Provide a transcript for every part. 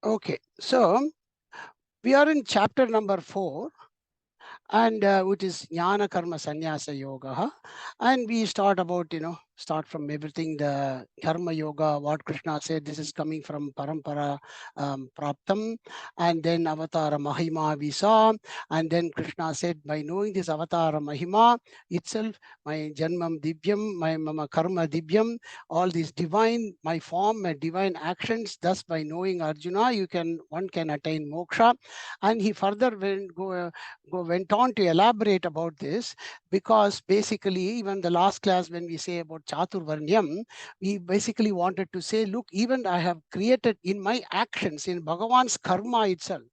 Okay, so we are in chapter number 4, and which is Jnana Karma Sannyasa Yoga. And we start about, start from everything, the Karma Yoga, what Krishna said, this is coming from Parampara Praptam, and then Avatara Mahima we saw, and then Krishna said, by knowing this Avatara Mahima itself, my Janmam Divyam, my Mama Karma Divyam, all these divine, my form, my divine actions, thus by knowing Arjuna, one can attain moksha. And he further went on to elaborate about this, because basically even the last class when we say about Chaturvarnyam, we basically wanted to say, look, even I have created in my actions, in Bhagavan's karma itself,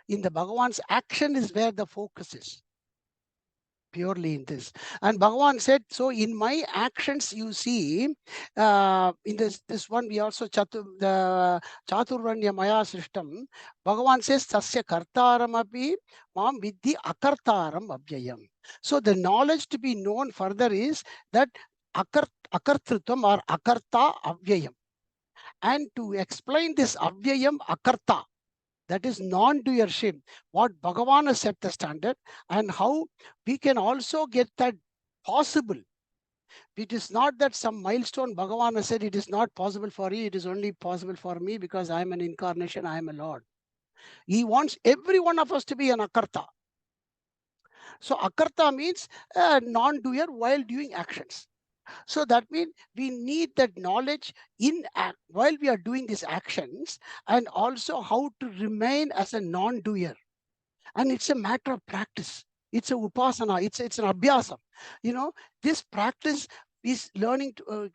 in the Bhagavan's action is where the focus is, purely in this. And Bhagavan said, so in my actions, you see, in this one, we also the Chaturvanya Maya system, Bhagavan says, Sasya Kartaram api mam vidhi akartaram abhyayam. So the knowledge to be known further is that akartrutvam or akarta avyayam. And to explain this avyayam akarta, that is non-doership, what Bhagavan has set the standard, and how we can also get that possible. It is not that some milestone Bhagavan has said it is not possible for you, it is only possible for me because I am an incarnation, I am a Lord. He wants every one of us to be an akarta. So akarta means a non-doer while doing actions. So that means we need that knowledge while we are doing these actions, and also how to remain as a non-doer. And it's a matter of practice. It's a upasana. It's an abhyasa. This practice is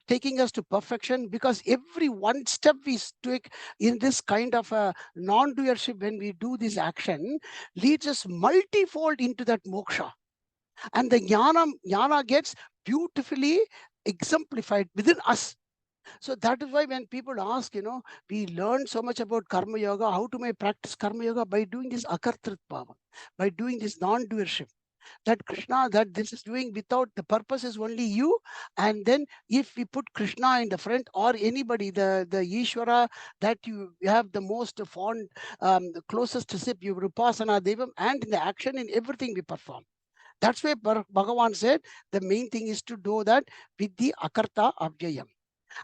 taking us to perfection, because every one step we take in this kind of a non-doership, when we do this action, leads us multifold into that moksha. And the jnana gets beautifully exemplified within us. So that is why when people ask, we learn so much about karma yoga, how to practice karma yoga? By doing this akartrit bhava, by doing this non-doership. That Krishna, that this is doing without, the purpose is only you. And then if we put Krishna in the front, or anybody, the Ishvara that you have the most fond, the closest to sip, you Rupasana Devam, and in the action, in everything we perform. That's why Bhagavan said the main thing is to do that with the akarta avyayam.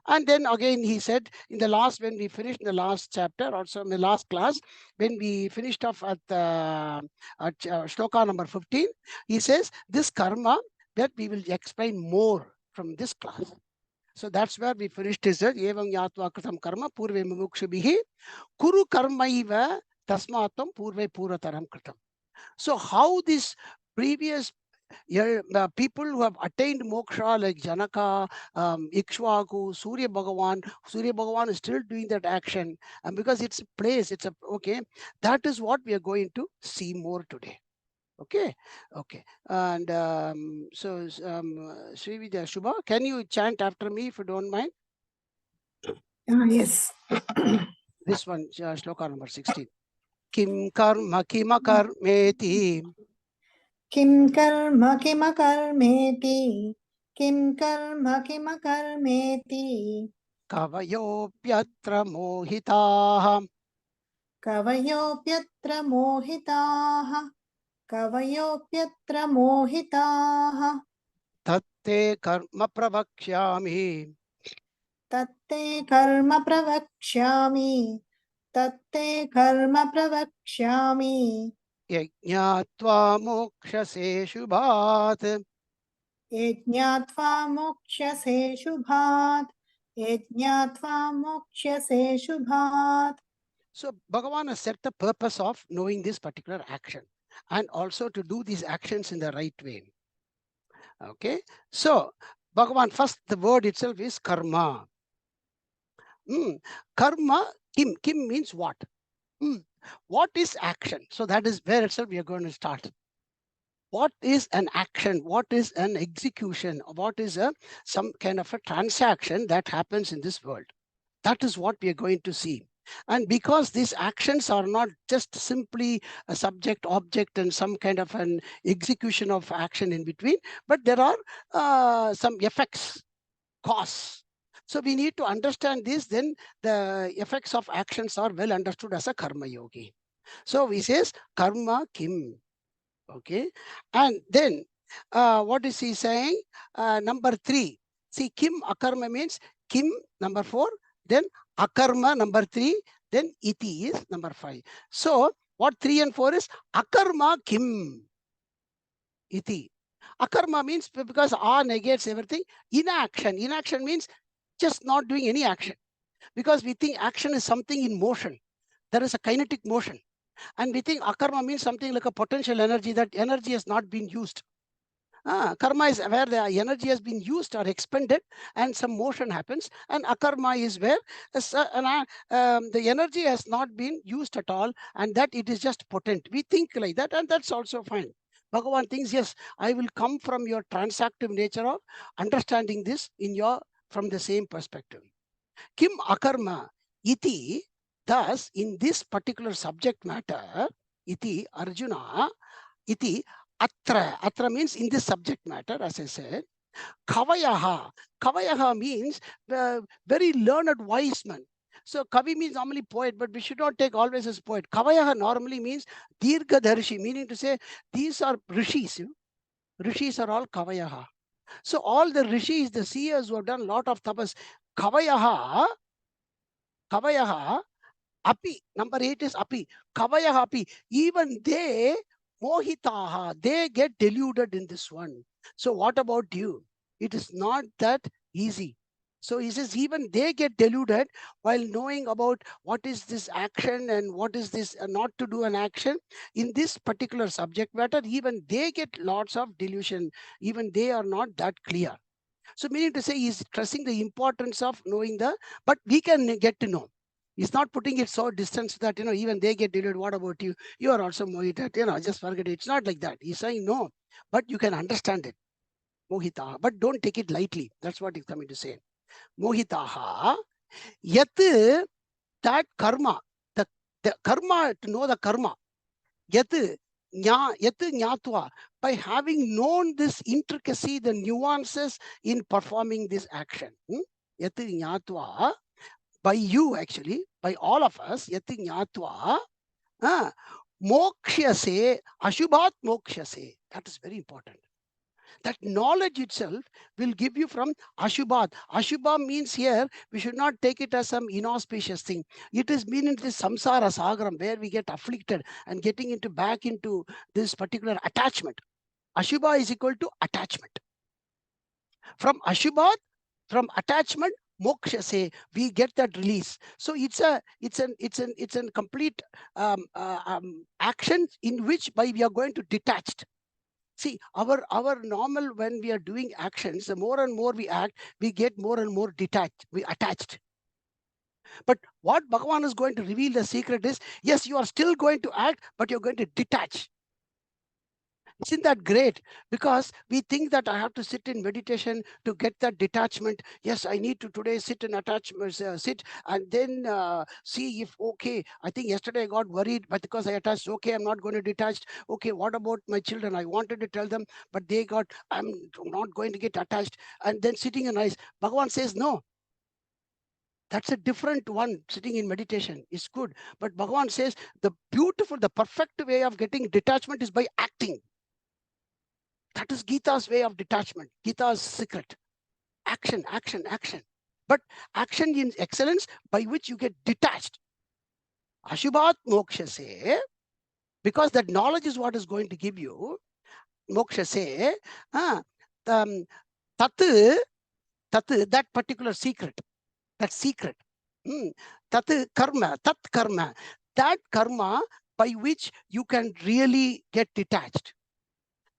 And then again, he said in the last, when we finished in the last chapter, also in the last class, when we finished off at shloka number 15, he says this karma that we will explain more from this class. So that's where we finished. Is that evam yatva kritam karma purve mumukshubhihi kuru karmaiva tasmatam purve purataram kritam. So how this previous people who have attained moksha like Janaka, Ikshvaku, Surya Bhagavan is still doing that action. And because it's a place, okay, that is what we are going to see more today. Okay. And Srividya Shubha, can you chant after me if you don't mind? Yes. This one, shloka number 16. Kim karma kimakarmeti. Kim karma kimakarmeti. Kim karma kimakarmeti. Kavayopyatra mohitaha. Kavayopyatra mohitaha. Kavayopyatra mohitaha. Tatte karma pravakshyami. Tatte karma pravakshyami. Tatte karma pravakshyami. Yajñatva mokshase shubhat. Yajñatva mokshase shubhat. Yajñatva mokshase shubhat. So Bhagavan has set the purpose of knowing this particular action, and also to do these actions in the right way. Okay. So Bhagavan, first the word itself is karma. Karma, kim means what? What is action? So that is where itself we are going to start. What is an action? What is an execution? What is some kind of a transaction that happens in this world? That is what we are going to see. And because these actions are not just simply a subject, object, and some kind of an execution of action in between, but there are some effects, cause. So we need to understand this, then the effects of actions are well understood as a karma yogi. So we says karma kim. Okay. And then what is he saying? Number 3. See, kim akarma means kim number 4, then akarma number 3, then iti is number 5. So what 3 and 4 is akarma kim iti. Akarma means because a negates everything. Inaction. Inaction means just not doing any action, because we think action is something in motion. There is a kinetic motion. And we think akarma means something like a potential energy, that energy has not been used. Karma is where the energy has been used or expended and some motion happens. And akarma is where the energy has not been used at all and that it is just potent. We think like that, and that's also fine. Bhagavan thinks, yes, I will come from your transactive nature of understanding this in your from the same perspective. Kim akarma iti. Thus, in this particular subject matter, iti Arjuna, iti atra means in this subject matter, as I said, kavayaha. Kavayaha means very learned wise man. So kavi means normally poet, but we should not take always as poet. Kavayaha normally means dirghadharshi, meaning to say these are rishis. Rishis are all kavayaha. So all the rishis, the seers who have done a lot of tapas, kavayaha, kavayaha, api. Number 8 is api. Kavayaha api. Even they, mohitaha, they get deluded in this one. So what about you? It is not that easy. So he says even they get deluded while knowing about what is this action and what is this not to do an action. In this particular subject matter, even they get lots of delusion. Even they are not that clear. So meaning to say, he's stressing the importance of knowing but we can get to know. He's not putting it so distant that, even they get deluded. What about you? You are also mohitat, just forget it. It's not like that. He's saying no, but you can understand it. Mohitaha, but don't take it lightly. That's what he's coming to say. Mohitaha, yat, that karma, the karma, to know the karma, yat, nyatva, by having known this intricacy, the nuances in performing this action. Yat nyatva, by you actually, by all of us, yat nyatva, mokshase, ashubhat mokshase. That is very important. That knowledge itself will give you from ashubhat. Ashubha means here, we should not take it as some inauspicious thing. It is meaning this samsara sagaram, where we get afflicted and getting into back into this particular attachment. Ashubha is equal to attachment. From ashubhat, from attachment, moksha say, we get that release. So it's a complete action in which by we are going to detached. See, our normal, when we are doing actions, the more and more we act, we get more and more detached, we attached. But what Bhagavan is going to reveal the secret is, yes, you are still going to act, but you're going to detach. Isn't that great? Because we think that I have to sit in meditation to get that detachment. Yes, I need to today sit and sit and then see if, okay, I think yesterday I got worried, but because I attached, okay, I'm not going to detach. Okay, what about my children? I wanted to tell them, but I'm not going to get attached. And then sitting in ice. Bhagavan says, no. That's a different one. Sitting in meditation is good. But Bhagavan says the perfect way of getting detachment is by acting. That is Gita's way of detachment, Gita's secret. Action, action, action. But action in excellence by which you get detached. Ashubhat moksha se, because that knowledge is what is going to give you. Moksha se, that particular secret, that secret. Tat karma, that karma by which you can really get detached.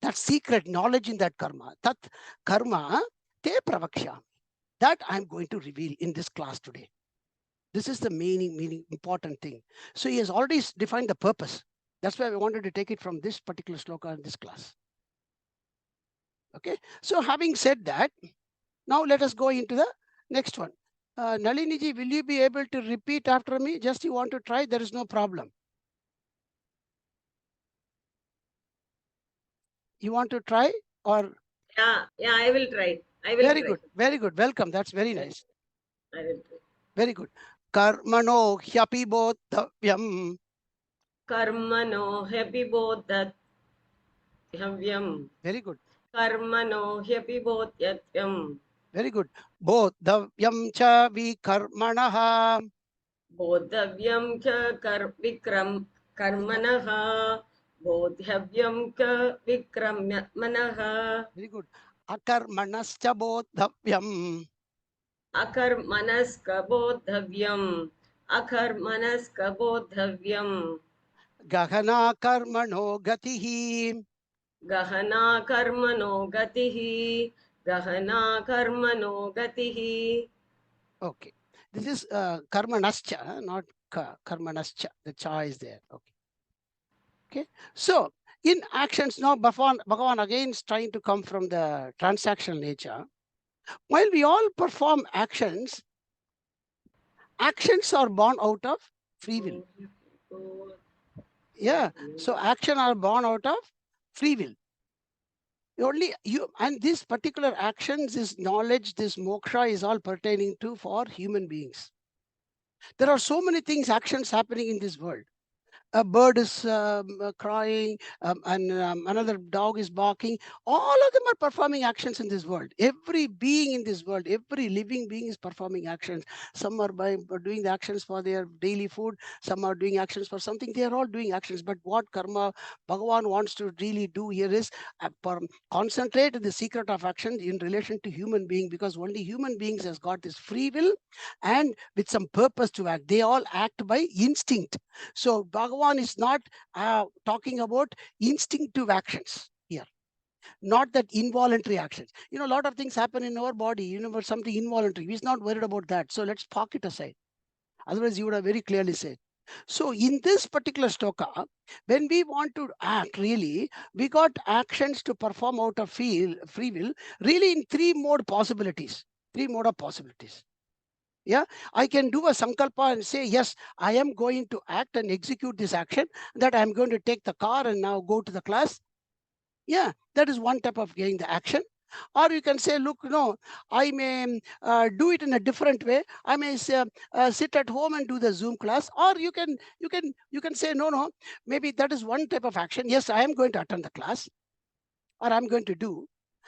That secret knowledge in that karma, tat karma te pravakshami. That I'm going to reveal in this class today. This is the meaning, important thing. So he has already defined the purpose. That's why we wanted to take it from this particular sloka in this class. Okay. So having said that, now let us go into the next one. Naliniji, will you be able to repeat after me? Just you want to try, there is no problem. You want to try or? Yeah, I will try. Very good. Very good. Welcome. That's very nice. Very good. Karmano hyapi bodhavyam. Karmano happy bodhavyam. Very good. Karmano happy bodhavyam. Very good. Bodhavyam cha vikarmanaha. Bodhavyam cha karmanaha. Bodhavyam cha vikramanaha. Very good. Akarmanascha bodhavyam. Akarmanaska bodhavyam. Akarmanaska bodhavyam. Gahana karmano gatihi. Gahana karmano gatihi. Gahana karmano gatihi. Okay. This is karmanascha, not karmanascha. The cha is there. Okay. Okay. So in actions now, Bhagavan again is trying to come from the transactional nature. While we all perform actions, actions are born out of free will. Yeah. So action are born out of free will. Only you, and this particular actions, this knowledge, this moksha is all pertaining to for human beings. There are so many things, actions happening in this world. A bird is crying, and another dog is barking. All of them are performing actions in this world. Every being in this world, every living being is performing actions. Some are doing the actions for their daily food. Some are doing actions for something. They are all doing actions. But what karma Bhagavan wants to really do here is concentrate the secret of action in relation to human being, because only human beings has got this free will and with some purpose to act. They all act by instinct. So Bhagavan is not talking about instinctive actions here, not that involuntary actions. A lot of things happen in our body, but something involuntary. He's not worried about that. So let's park it aside. Otherwise, you would have very clearly said. So in this particular stoka, when we want to act, really, we got actions to perform out of free will, really in three mode possibilities. Three mode of possibilities. Yeah, I can do a sankalpa and say, yes, I am going to act and execute this action, that I'm going to take the car and now go to the class. Yeah, that is one type of getting the action. Or you can say, look, no, I may do it in a different way. I may say, sit at home and do the Zoom class. Or you can say, no, maybe that is one type of action. Yes, I am going to attend the class, or I'm going to do.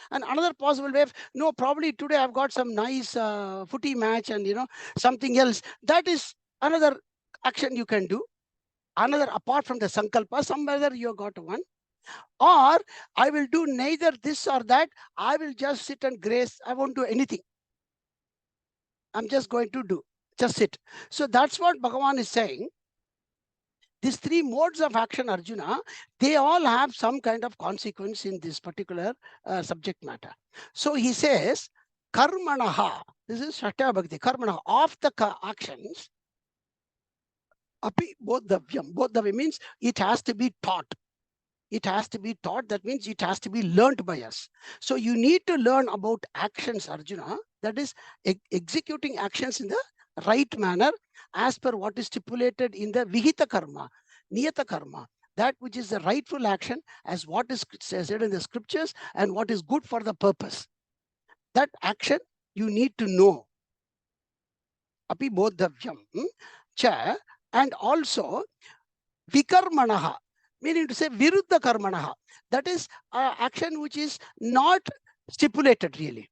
And another possible way, no, probably today I've got some nice footy match and something else. That is another action you can do. Another, apart from the sankalpa, some other you got one. Or I will do neither this or that. I will just sit and grace. I won't do anything. I'm just going to do, just sit. So that's what Bhagavan is saying. These three modes of action, Arjuna, they all have some kind of consequence in this particular subject matter. So he says, karmanaha, this is Shatya Bhakti, karmanaha, of the actions, api bodhavyam. Bodhavyam means it has to be taught. It has to be taught. That means it has to be learned by us. So you need to learn about actions, Arjuna. That is executing actions in the right manner as per what is stipulated in the Vihita karma, Niyata karma. That which is the rightful action as what is said in the scriptures and what is good for the purpose. That action you need to know. Api bodhavyam. Cha, and also vikarmanaha, meaning to say viruddha karmanaha. That is action which is not stipulated really.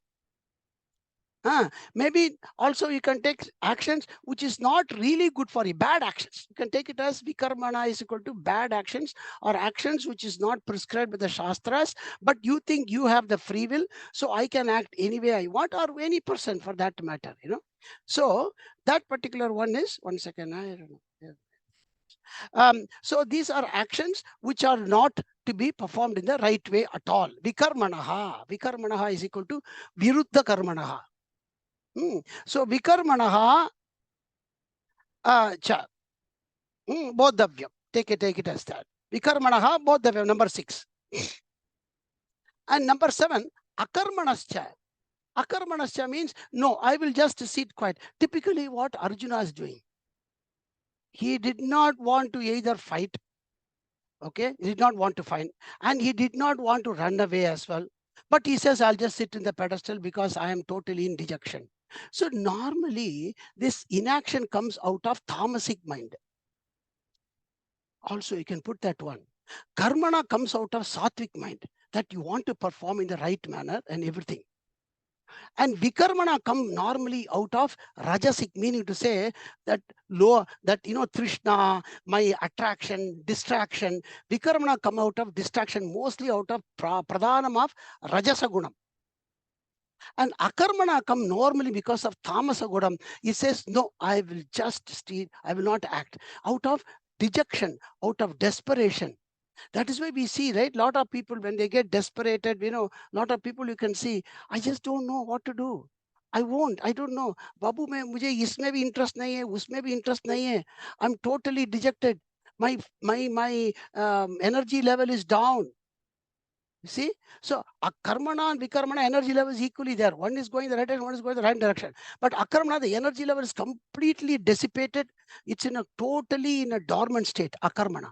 Maybe also you can take actions which is not really good for you, bad actions. You can take it as vikarmana is equal to bad actions or actions which is not prescribed by the shastras, but you think you have the free will, so I can act any way I want, or any person for that matter, So that particular one is, one second, I don't know. So these are actions which are not to be performed in the right way at all. Vikarmanaha. Vikarmanaha is equal to viruddha karmanaha. So vikarmanaha cha bodhavyam. Take it as that. Vikarmanaha bodhavyam, number 6. And number 7, akarmanascha. Akarmanascha means, no, I will just sit quiet. Typically what Arjuna is doing, he did not want to either fight, okay, he did not want to fight, and he did not want to run away as well. But he says, I'll just sit in the pedestal because I am totally in dejection. So normally this inaction comes out of tamasic mind. Also, you can put that one. Karmana comes out of sattvic mind, that you want to perform in the right manner and everything. And vikarmana come normally out of rajasic, meaning to say that low, that trishna, my attraction, distraction. Vikarmana come out of distraction, mostly out of pradhanam of rajasa gunam. And akarmana come normally because of tamasa gunam. He says, no, I will just steal, I will not act, out of dejection, out of desperation. That is why we see, right, lot of people when they get desperated, lot of people you can see, I just don't know what to do. I don't know. Babu, mujhe isme bhi interest nahi hai, usme bhi interest nahi hai. I'm totally dejected. My energy level is down. You see? So akarmana and vikarmana energy level is equally there. One is going the right direction, one is going the right direction. But akarmana, the energy level is completely dissipated. It's totally in a dormant state, akarmana.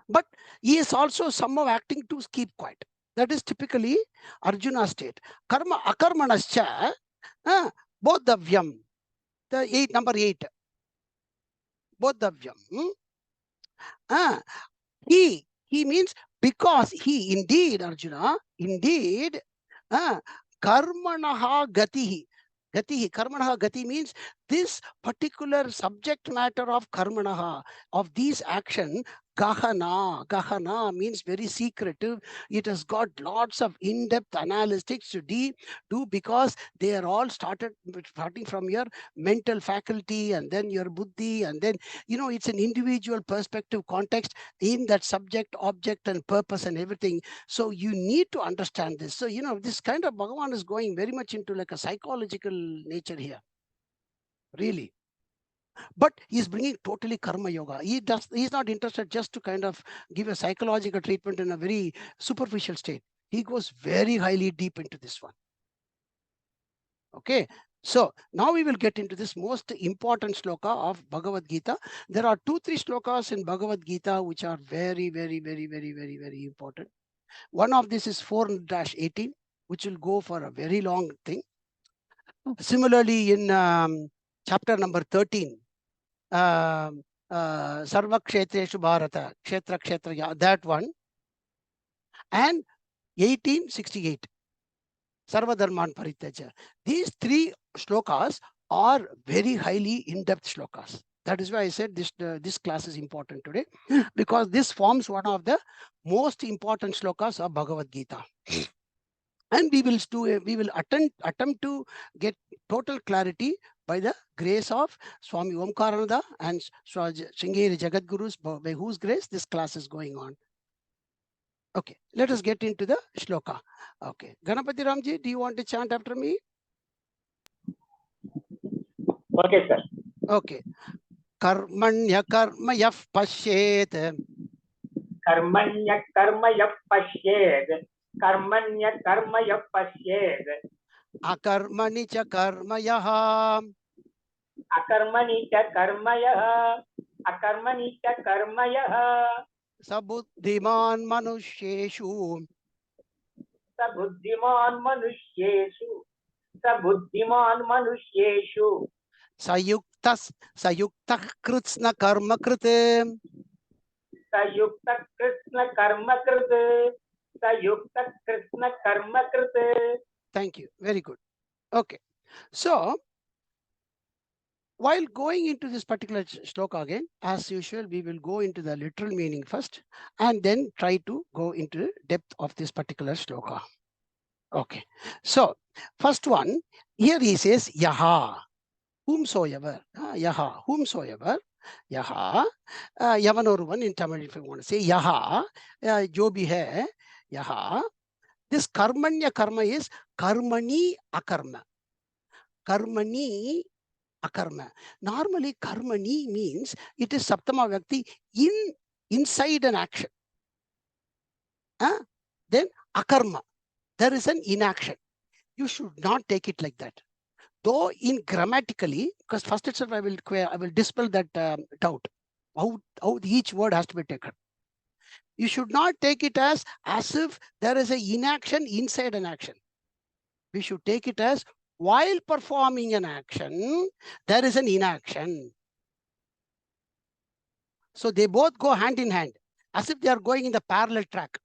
But he is also somehow acting to keep quiet. That is typically Arjuna state. Karma akarmanascha bodhavyam. The number 8. Bodhavyam. He means because he indeed, Arjuna, indeed, karmanaha gatihi. Karmanaha gati means this particular subject matter of karmanaha, of these action. Gahana means very secretive. It has got lots of in-depth analytics to do, because they are all starting from your mental faculty and then your buddhi, and then it's an individual perspective context in that subject, object, and purpose and everything. So you need to understand this. So this kind of Bhagavan is going very much into like a psychological nature here, really. But he's bringing totally karma yoga. He's not interested just to kind of give a psychological treatment in a very superficial state. He goes very highly deep into this one. Okay, so now we will get into this most important sloka of Bhagavad Gita. There are 2-3 slokas in Bhagavad Gita which are very, very, very, very, very, very important. One of this is 4-18, which will go for a very long thing. Similarly, in chapter number 13, Sarva Kshetreshu Bharata, Kshetra, that one, and 1868, Sarva Dharman Parityaja. These 3 shlokas are very highly in-depth shlokas. That is why I said this class is important today, because this forms one of the most important shlokas of Bhagavad Gita. And we will attempt to get total clarity by the grace of Swami Omkarananda and Sringeri Jagadguru's, by whose grace this class is going on. Okay, let us get into the shloka. Okay, Ganapati Ramji, do you want to chant after me? Okay, sir. Okay. Karmanya karmayah pasyet. Karmanya karmayah pasyet. Karmanya karmayah pasyet. Akarmani cha karmayah. Akarmani cha karmayah. Akarmani cha karmayah. Sabuddhiman manusyeshu. Sabuddhiman manusyeshu. Sabuddhiman manusyeshu. Sayukta kritsna karma krite. Sayukta krishna karma krite. Sayukta krishna karma krite. Thank you. Very good. Okay. So, while going into this particular shloka again, as usual, we will go into the literal meaning first and then try to go into the depth of this particular shloka. Okay. So, first one, here he says, Yaha, whomsoever, Yaha, whomsoever, Yaha, Yavanoruvan in Tamil, if you want to say, Yaha, jo bhi hai, Yaha. This karmanya karma is karmani akarma. Karmani akarma. Normally, karmani means it is saptama vyakti inside an action. Then akarma, there is an inaction. You should not take it like that. Though in grammatically, because first itself I will dispel that doubt. How each word has to be taken. You should not take it as if there is an inaction inside an action. We should take it as while performing an action, there is an inaction. So they both go hand in hand, as if they are going in the parallel track.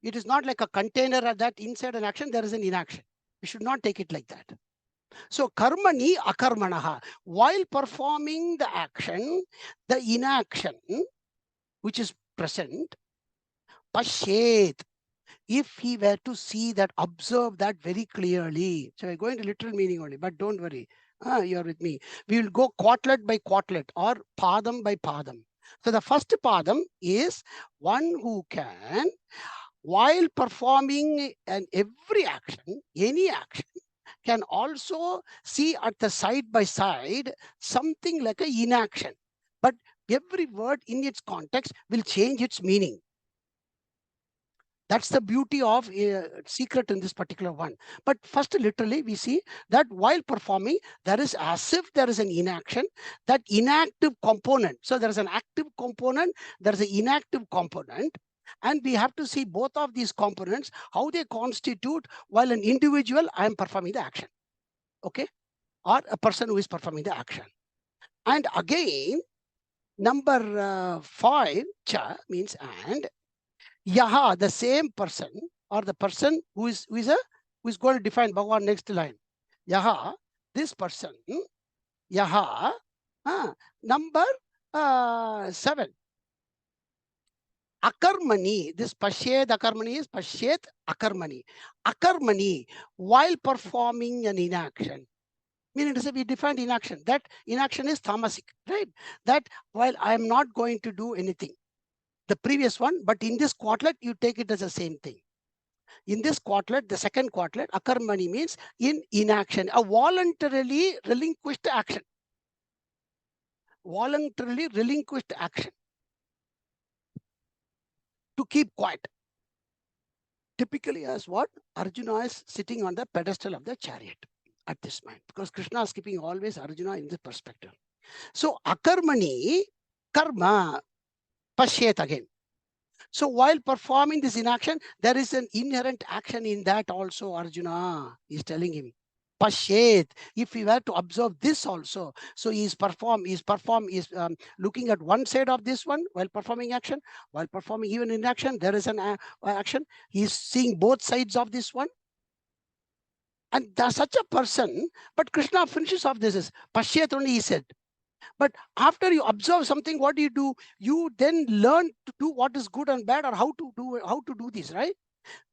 It is not like a container that inside an action, there is an inaction. We should not take it like that. So karmani akarmanaha, while performing the action, the inaction, which is present, pasyet, if he were to see that, observe that very clearly. So we're going to literal meaning only, but don't worry. You're with me. We will go quartlet by quartlet or padam by padam. So the first padam is one who can, while performing every action, any action, can also see at the side by side something like a inaction. But every word in its context will change its meaning. That's the beauty of secret in this particular one. But first, literally, we see that while performing, there is as if there is an inaction, that inactive component. So there is an active component, there is an inactive component. And we have to see both of these components, how they constitute while an individual, I am performing the action. Okay? Or a person who is performing the action. And again, number 5, cha, means and. Yaha, the same person, or the person who is going to define Bhagavan next line. Yaha, this person, yaha, number 7. Akarmani, this Pasyet Akarmani is Pasyet Akarmani. Akarmani, while performing an inaction. Meaning to say, we defined inaction. That inaction is tamasic, right? That while I am not going to do anything. The previous one, but in this quartlet, you take it as the same thing. In this quartlet, the second quartlet, akarmani means in inaction, a voluntarily relinquished action. Voluntarily relinquished action. To keep quiet. Typically as what? Arjuna is sitting on the pedestal of the chariot at this moment, because Krishna is keeping always Arjuna in this perspective. So akarmani, karma, pasyet again. So while performing this inaction, there is an inherent action in that also, Arjuna is telling him. Pasyet, if we were to observe this also, so he is looking at one side of this one while performing action, while performing even inaction, there is an action. He is seeing both sides of this one. And there's such a person, but Krishna finishes off this is Pasyet only, he said. But after you observe something, what do? You then learn to do what is good and bad, or how to do this, right?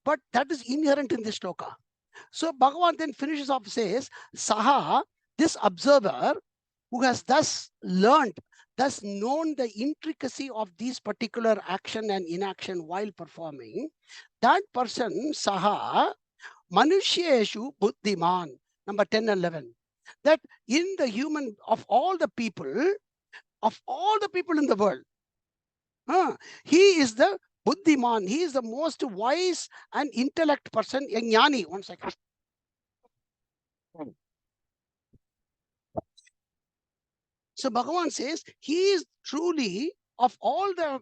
But that is inherent in this shloka. So Bhagavan then finishes off, says, Saha, this observer who has thus learned, thus known the intricacy of these particular action and inaction while performing, that person, Saha, Manushyeshu Buddhiman, number 10 and 11. That in the human, of all the people in the world, he is the Buddhiman, he is the most wise and intellect person, a jnani. 1 second. So Bhagavan says, he is truly, of all the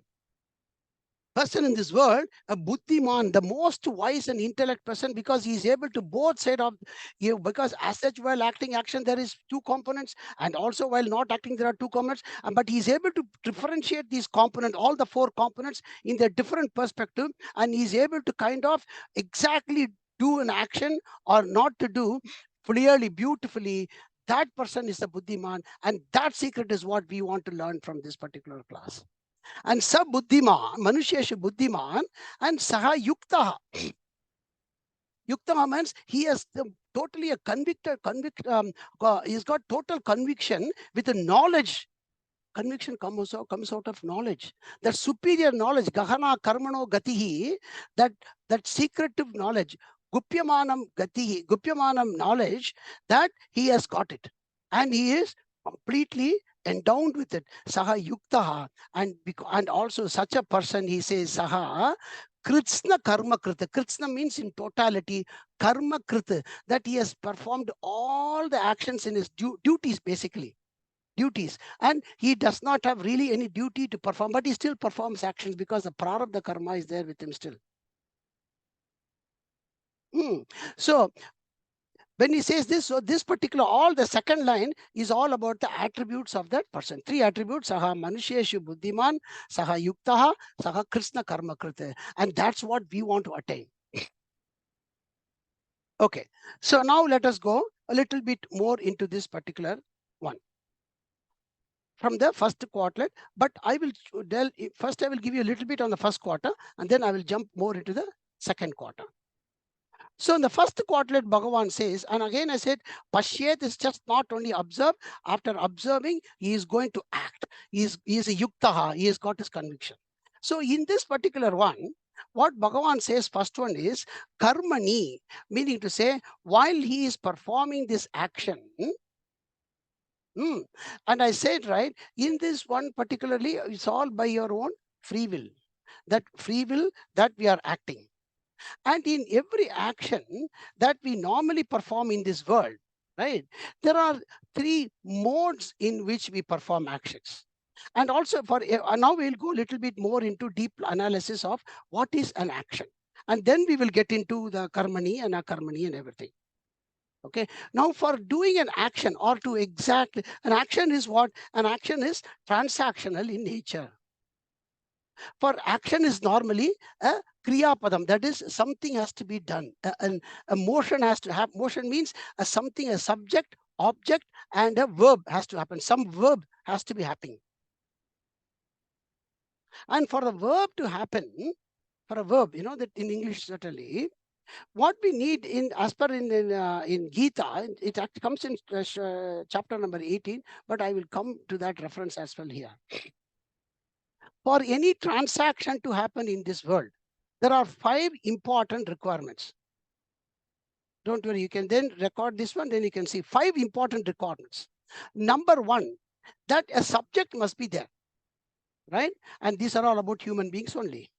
person in this world, a buddhiman, the most wise and intellect person, because he is able to both side of you. Because as such, while acting action, there is 2 components, and also while not acting, there are 2 components. But he is able to differentiate these components, all the 4 components, in their different perspective, and he is able to kind of exactly do an action or not to do clearly, beautifully. That person is the buddhiman, and that secret is what we want to learn from this particular class. And sa buddhiman, manusheshu buddhiman, and saha yuktaha. Yuktaha means he has totally a he's got total conviction with the knowledge. Conviction comes out of knowledge. That superior knowledge, gahana karmano gatihi, that secretive knowledge, gupyamanam gatihi, gupyamanam knowledge, that he has got it. And he is completely endowed with it. Saha yuktaha. And also such a person, he says, saha kritsna karma krita. Kritsna means in totality, karma krita, that he has performed all the actions in his duties, basically. Duties. And he does not have really any duty to perform, but he still performs actions because the prarabdha karma is there with him still. So When he says this, so this particular, all the second line is all about the attributes of that person. 3 attributes: saha manusheshu buddhiman, saha yuktaha, saha krishna karma krite. And that's what we want to attain. Okay, so now let us go a little bit more into this particular one from the first quarter. But I will first I will give you a little bit on the first quarter, and then I will jump more into the second quarter. So in the first quartlet, Bhagavan says, and again I said, Pasyet is just not only observe. After observing, he is going to act. He is a yuktaha. He has got his conviction. So in this particular one, what Bhagavan says, first one is Karmani, meaning to say, while he is performing this action, and I said, right, in this one particularly, it's all by your own free will. That free will that we are acting. And in every action that we normally perform in this world, right, there are 3 modes in which we perform actions. And also for now we'll go a little bit more into deep analysis of what is an action. And then we will get into the Karmani and Akarmani and everything. Okay. Now for doing an action or to exactly, an action is what? An action is transactional in nature. For action is normally a kriya padam, that is something has to be done, and a motion has to have. Motion means a something, a subject, object, and a verb has to happen. Some verb has to be happening. And for a verb to happen, for a verb, that in English certainly, what we need in as per in Gita, it comes in chapter number 18, but I will come to that reference as well here. For any transaction to happen in this world, there are 5 important requirements. Don't worry, you can then record this one, then you can see 5 important requirements. Number 1, that a subject must be there, right? And these are all about human beings only.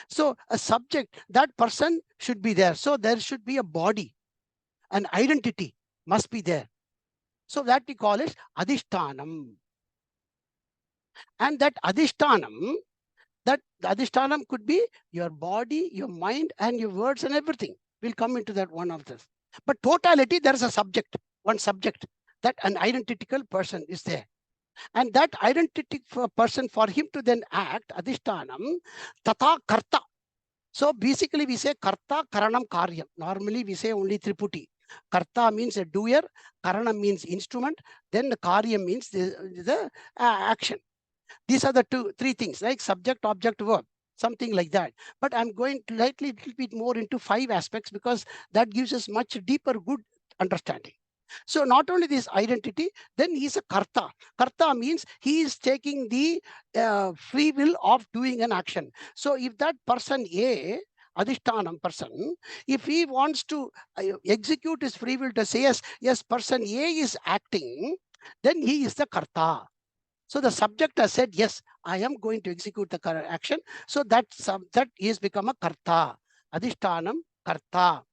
So a subject, that person should be there. So there should be a body, an identity must be there. So that we call it adhishtanam. And that adhishtanam, that the adhishtanam could be your body, your mind, and your words and everything. We'll come into that one of this. But totality, there is a subject, one subject, that an identical person is there. And that identity person, for him to then act, adhishtanam, tata karta. So basically we say karta, karanam, karyam. Normally we say only triputi. Karta means a doer, karanam means instrument, then the karyam means the action. These are the 3 things, like subject, object, verb, something like that. But I'm going to little bit more into 5 aspects because that gives us much deeper, good understanding. So not only this identity, then he's a karta. Karta means he is taking the free will of doing an action. So if that person A, adhishtanam person, if he wants to execute his free will to say, yes, person A is acting, then he is the karta. So the subject has said, yes, I am going to execute the action. So that he has become a karta. Adhishtanam, karta.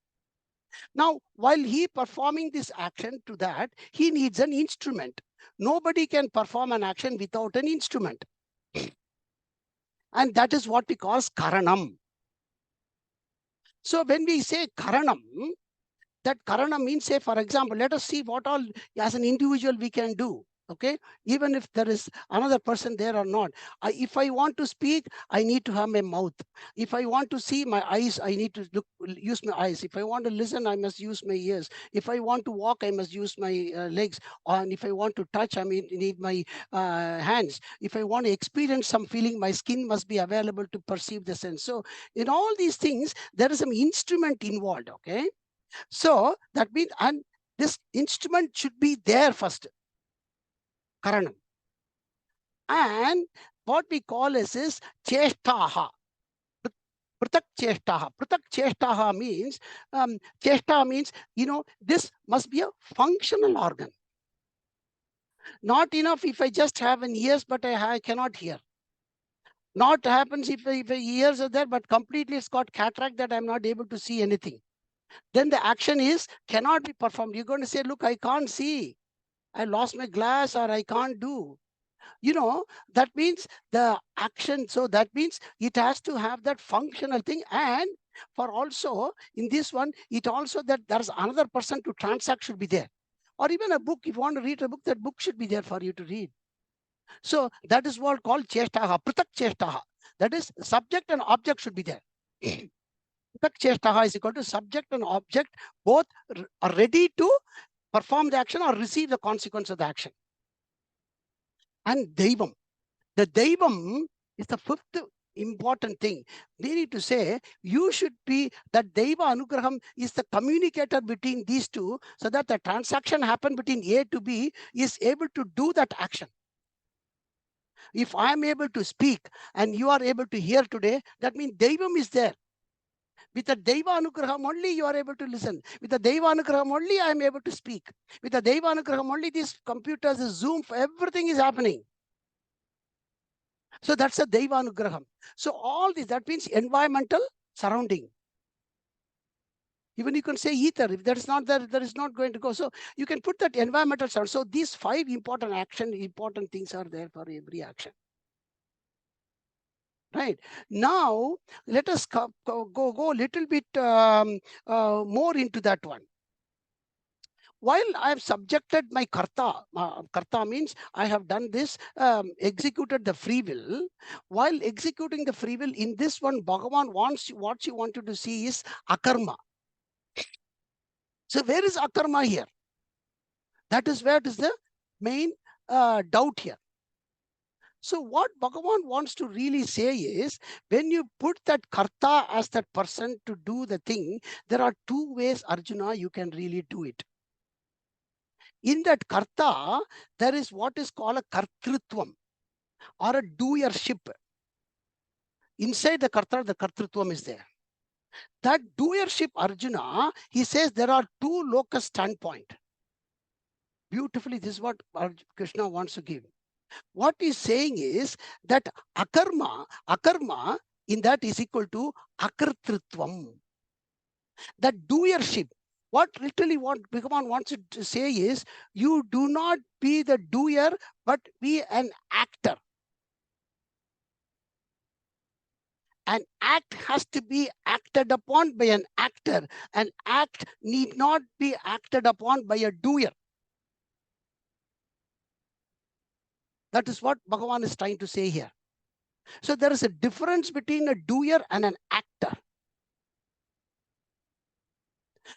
Now, while he performing this action to that, he needs an instrument. Nobody can perform an action without an instrument. And that is what we call karanam. So when we say karanam, that karanam means, say, for example, let us see what all as an individual we can do. Okay, even if there is another person there or not. If I want to speak, I need to have my mouth. If I want to see, my eyes, I need to use my eyes. If I want to listen, I must use my ears. If I want to walk, I must use my legs. And if I want to touch, I need my hands. If I want to experience some feeling, my skin must be available to perceive the sense. So in all these things, there is some instrument involved. Okay, so that means, and this instrument should be there first. Karanam. And what we call is cheshtaha. Pratak cheshtaha. Pratak cheshtaha means, cheshta means, this must be a functional organ. Not enough if I just have an ears, but I cannot hear. Not happens if ears are there, but completely it's got cataract that I'm not able to see anything. Then the action cannot be performed. You're going to say, look, I can't see. I lost my glass or I can't do. That means the action. So that means it has to have that functional thing. And For also in this one, it also that there's another person to transact should be there. Or even a book, if you want to read a book, that book should be there for you to read. So that is what called cheshtaha, pratak cheshtaha. That is, subject and object should be there. Pratak cheshtaha is equal to subject and object, both are ready to perform the action or receive the consequence of the action. And Deivam. The Deivam is the fifth important thing. They need to say, you should be, that Deiva Anugraham is the communicator between these two, so that the transaction happen between A to B is able to do that action. If I am able to speak and you are able to hear today, that means Deivam is there. With the Deiva Anugraham only you are able to listen. With the Deiva Anugraham only I am able to speak. With the Deiva Anugraham only these computers, the Zoom, everything is happening. So that's a Deiva Anugraham. So all this, that means environmental surrounding. Even you can say ether, if that is not there, that is not going to go. So you can put that environmental surrounding. So these 5 important things are there for every action. Right. Now, let us go a little bit more into that one. While I have subjected my karta, karta means I have done this, executed the free will. While executing the free will, in this one, Bhagavan wants, what she wanted to see is akarma. So where is akarma here? That is where it is the main doubt here. So what Bhagavan wants to really say is, when you put that karta as that person to do the thing, there are 2 ways, Arjuna, you can really do it. In that karta, there is what is called a kartrutvam or a doership. Inside the karta, the kartrutvam is there. That doership, Arjuna, he says there are 2 locus standpoint. Beautifully, this is what Krishna wants to give. What he's saying is that akarma in that is equal to akartrutvam. That doership. What literally what Bhagavan wants to say is, you do not be the doer, but be an actor. An act has to be acted upon by an actor. An act need not be acted upon by a doer. That is what Bhagavan is trying to say here. So there is a difference between a doer and an actor.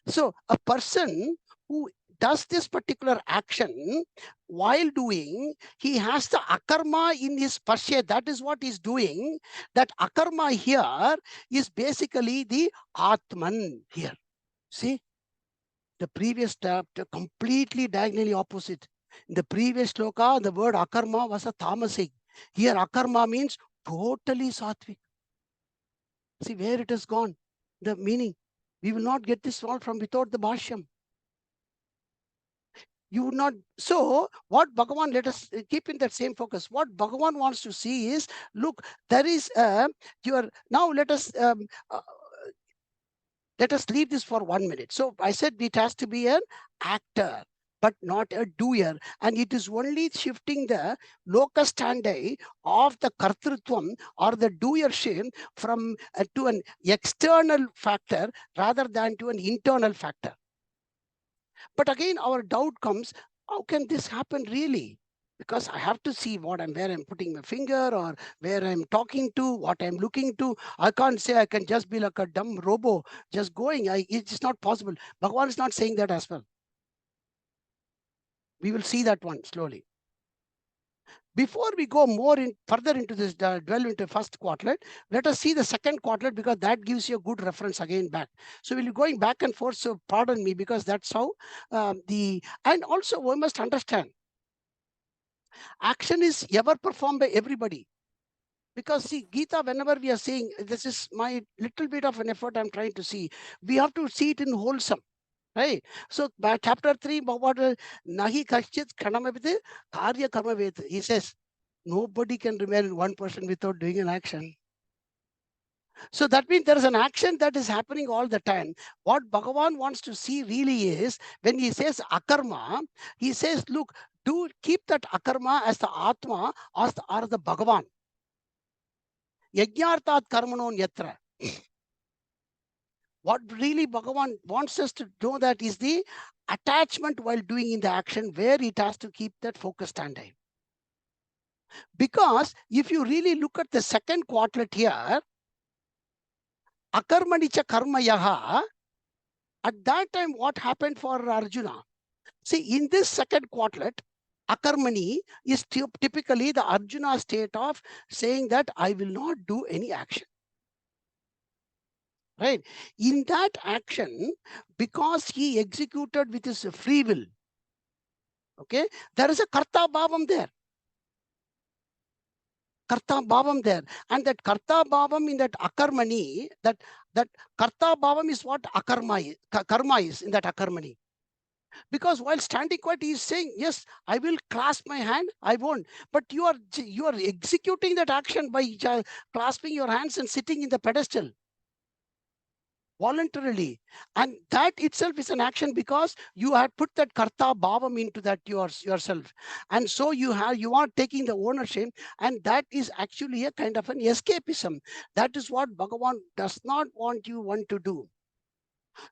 So a person who does this particular action, while doing, he has the akarma in his pasyet. That is what he's doing. That akarma here is basically the atman here. See, the previous chapter completely diagonally opposite. In the previous shloka, the word akarma was a tamasic. Here akarma means totally sattvic. See where it has gone, the meaning. We will not get this all from without the bhashyam. You would not. So what Bhagavan, let us keep in that same focus. What Bhagavan wants to see is, look, there is now let us leave this for 1 minute. So I said it has to be an actor, but not a doer. And it is only shifting the locus standi of the kartrutvam or the doership from to an external factor rather than to an internal factor. But again, our doubt comes, how can this happen really? Because I have to see where I'm putting my finger, or where I'm talking to, what I'm looking to. I can't say I can just be like a dumb robo just going. It's not possible. Bhagavan is not saying that as well. We will see that one slowly. Before we go more further into this, dwell into first quartlet, let us see the second quartlet, because that gives you a good reference again back. So we'll be going back and forth, so pardon me, because that's how and also we must understand, action is ever performed by everybody. Because see, Gita, whenever we are saying, this is my little bit of an effort I'm trying to see, we have to see it in wholesome. Right. So by chapter 3, Nahi Kashchit Karmami Karya Karmavet, he says, nobody can remain 1% without doing an action. So that means there is an action that is happening all the time. What Bhagavan wants to see really is, when he says akarma, he says, look, do keep that akarma as the Atma or the Bhagavan. Yajnartat karmanon yatra. What really Bhagavan wants us to know that is the attachment while doing in the action, where it has to keep that focus standing. Because if you really look at the second quadlet here, Akarmanicha Karmayaha, at that time, what happened for Arjuna? See, in this second quadlet, Akarmani is typically the Arjuna state of saying that I will not do any action. Right? In that action, because he executed with his free will, okay, there is a Karta Bhavam there. Karta Bhavam there. And that Karta Bhavam in that Akarmani, that Karta Bhavam is what Karma is in that Akarmani. Because while standing quiet, he is saying, yes, I will clasp my hand, I won't. But you are executing that action by clasping your hands and sitting in the pedestal voluntarily. And that itself is an action, because you have put that karta bhavam into that yourself. And so you are taking the ownership, and that is actually a kind of an escapism. That is what Bhagavan does not want you to do.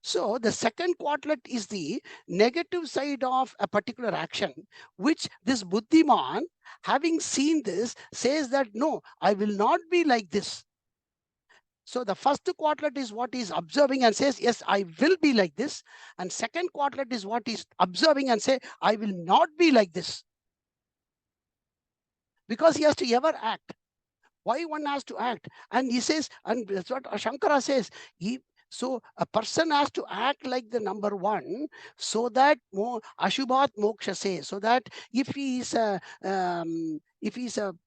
So the second quadlet is the negative side of a particular action, which this Buddhiman, having seen this, says that, no, I will not be like this. So the first quadlet is what he's observing and says, yes, I will be like this. And second quadlet is what he's observing and say, I will not be like this. Because he has to ever act. Why one has to act? And he says, and that's what Shankara says, so a person has to act like the number one, so that Ashubhat Moksha says, so that if he is a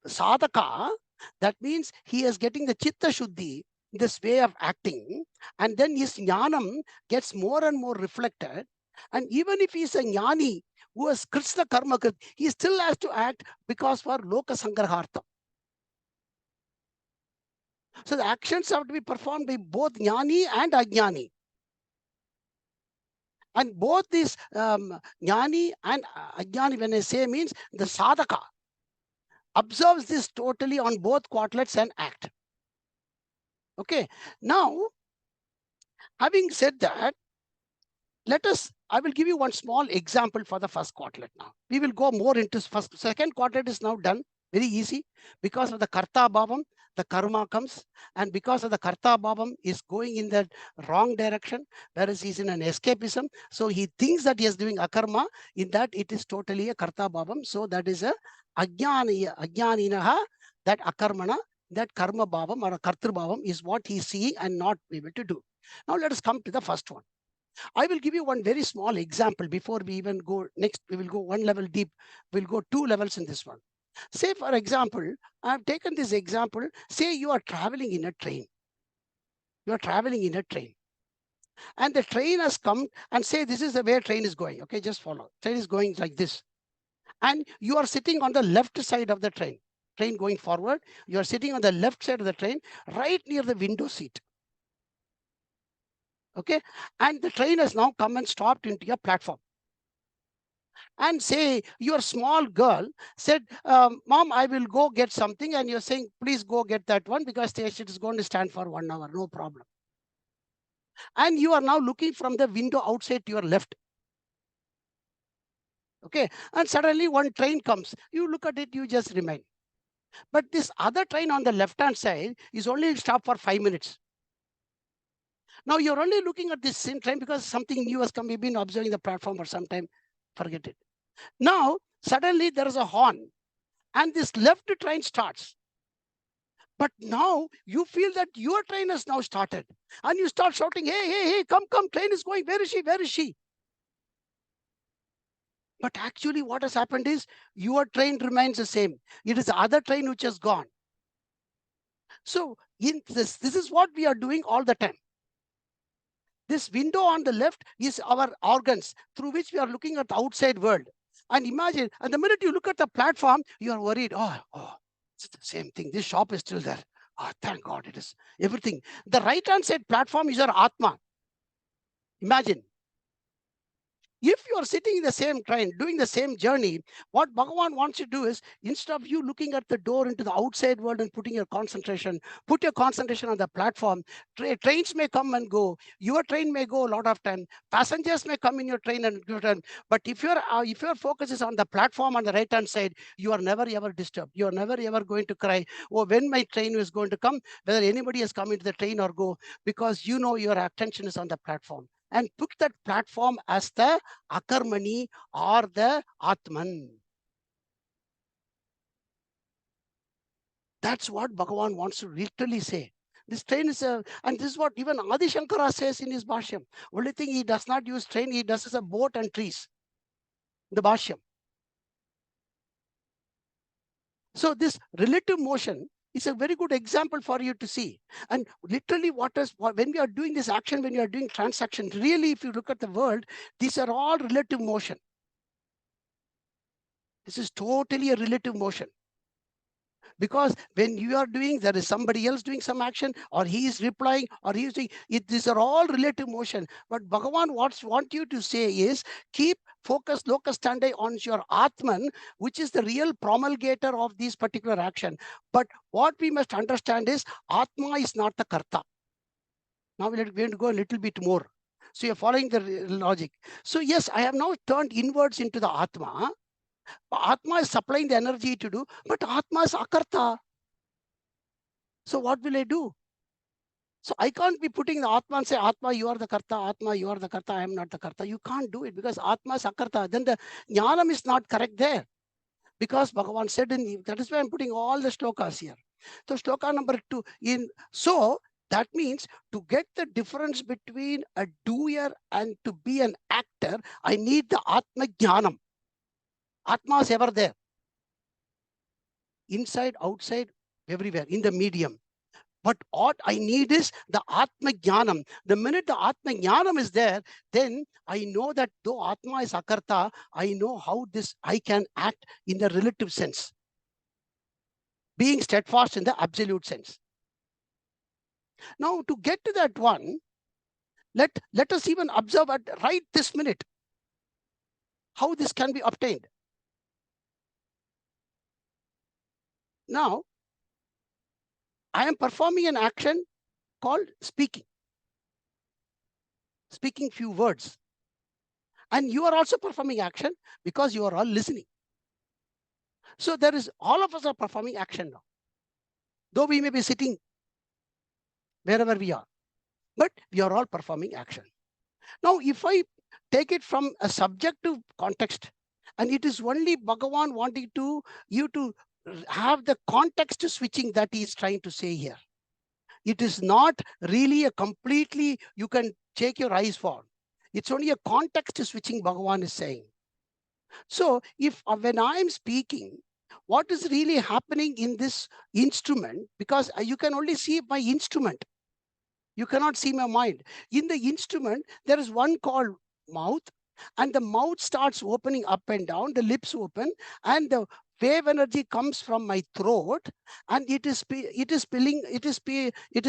sadhaka, that means he is getting the chitta shuddhi, this way of acting, and then his jnanam gets more and more reflected. And even if he is a jnani who has Krishna karma, he still has to act because for loka sangrahartha. So the actions have to be performed by both jnani and ajnani. And both these jnani and ajnani, when I say, means the sadhaka observes this totally on both quadlets and act. Okay. Now, having said that, I will give you one small example for the first quadlet now. We will go more into second quadlet is now done. Very easy. Because of the karta bhavam, the karma comes, and because of the karta bhavam is going in the wrong direction, whereas he's in an escapism. So he thinks that he is doing akarma, in that it is totally a karta bhavam. So that is a ajnaninaha, that akarmana, that karma bhavam or a kartru bhavam is what he's seeing and not able to do. Now let us come to the first one. I will give you one very small example before we even go next. We will go one level deep. We'll go 2 levels in this one. Say, for example, I have taken this example. Say you are traveling in a train. You are traveling in a train. And the train has come, and say this is the way train is going. Okay, just follow. Train is going like this. And you are sitting on the left side of the train. Train going forward. You are sitting on the left side of the train, right near the window seat. Okay, and the train has now come and stopped into your platform. And say your small girl said, Mom, I will go get something. And you're saying, please go get that one, because station is going to stand for 1 hour, no problem. And you are now looking from the window outside to your left. Okay, and suddenly one train comes. You look at it, you just remain. But this other train on the left-hand side is only stopped for 5 minutes. Now you're only looking at this same train because something new has come. You've been observing the platform for some time. Forget it. Now, suddenly there is a horn and this left train starts. But now you feel that your train has now started and you start shouting, hey, hey, hey, come, train is going. Where is she? Where is she? But actually what has happened is your train remains the same. It is the other train which has gone. So in this is what we are doing all the time. This window on the left is our organs through which we are looking at the outside world. And imagine, and the minute you look at the platform, you are worried, oh, it's the same thing. This shop is still there. Oh, thank God, it is everything. The right-hand side platform is your Atma. Imagine. If you are sitting in the same train, doing the same journey, what Bhagavan wants you to do is, instead of you looking at the door into the outside world and putting your concentration, put your concentration on the platform. Trains may come and go. Your train may go a lot of time. Passengers may come in your train and return. But if your focus is on the platform on the right hand side, you are never ever disturbed. You are never ever going to cry, oh, when my train is going to come, whether anybody has come into the train or go, because you know your attention is on the platform. And took that platform as the Akarmani or the Atman. That's what Bhagavan wants to literally say. This train is and this is what even Adi Shankara says in his Bhashyam. Only thing he does not use train, he does is a boat and trees. The Bhashyam. So this relative motion is a very good example for you to see. And literally when we are doing this action, when you are doing transaction, really, if you look at the world, these are all relative motion. This is totally a relative motion. Because when you are doing, there is somebody else doing some action, or he is replying, or he is doing it. These are all relative motion. But Bhagavan want you to say is, keep focus locus standi on your Atman, which is the real promulgator of these particular action. But what we must understand is, Atma is not the Karta. Now we're going to go a little bit more. So you're following the logic. So yes, I have now turned inwards into the Atma. Atma is supplying the energy to do, but Atma is Akarta. So what will I do? So I can't be putting the Atma and say, Atma, you are the Karta, Atma, you are the Karta, I am not the Karta. You can't do it because Atma is Akarta. Then the Jnanam is not correct there. Because Bhagavan said, that is why I'm putting all the shlokas here. So shloka number 2, so that means to get the difference between a doer and to be an actor, I need the Atma Jnanam. Atma is ever there. Inside, outside, everywhere, in the medium. But what I need is the Atma Jnanam. The minute the Atma Jnanam is there, then I know that though Atma is Akarta, I know how I can act in the relative sense. Being steadfast in the absolute sense. Now, to get to that one, let us even observe at right this minute how this can be obtained. Now, I am performing an action called speaking. Speaking few words. And you are also performing action because you are all listening. So all of us are performing action now. Though we may be sitting wherever we are, but we are all performing action. Now, if I take it from a subjective context, and it is only Bhagavan wanting you to have the context switching that he is trying to say here. It is not really a completely, you can take your eyes for. It's only a context switching Bhagavan is saying. So when I am speaking, what is really happening in this instrument, because you can only see my instrument. You cannot see my mind. In the instrument, there is one called mouth, and the mouth starts opening up and down, the lips open, and the wave energy comes from my throat, and it is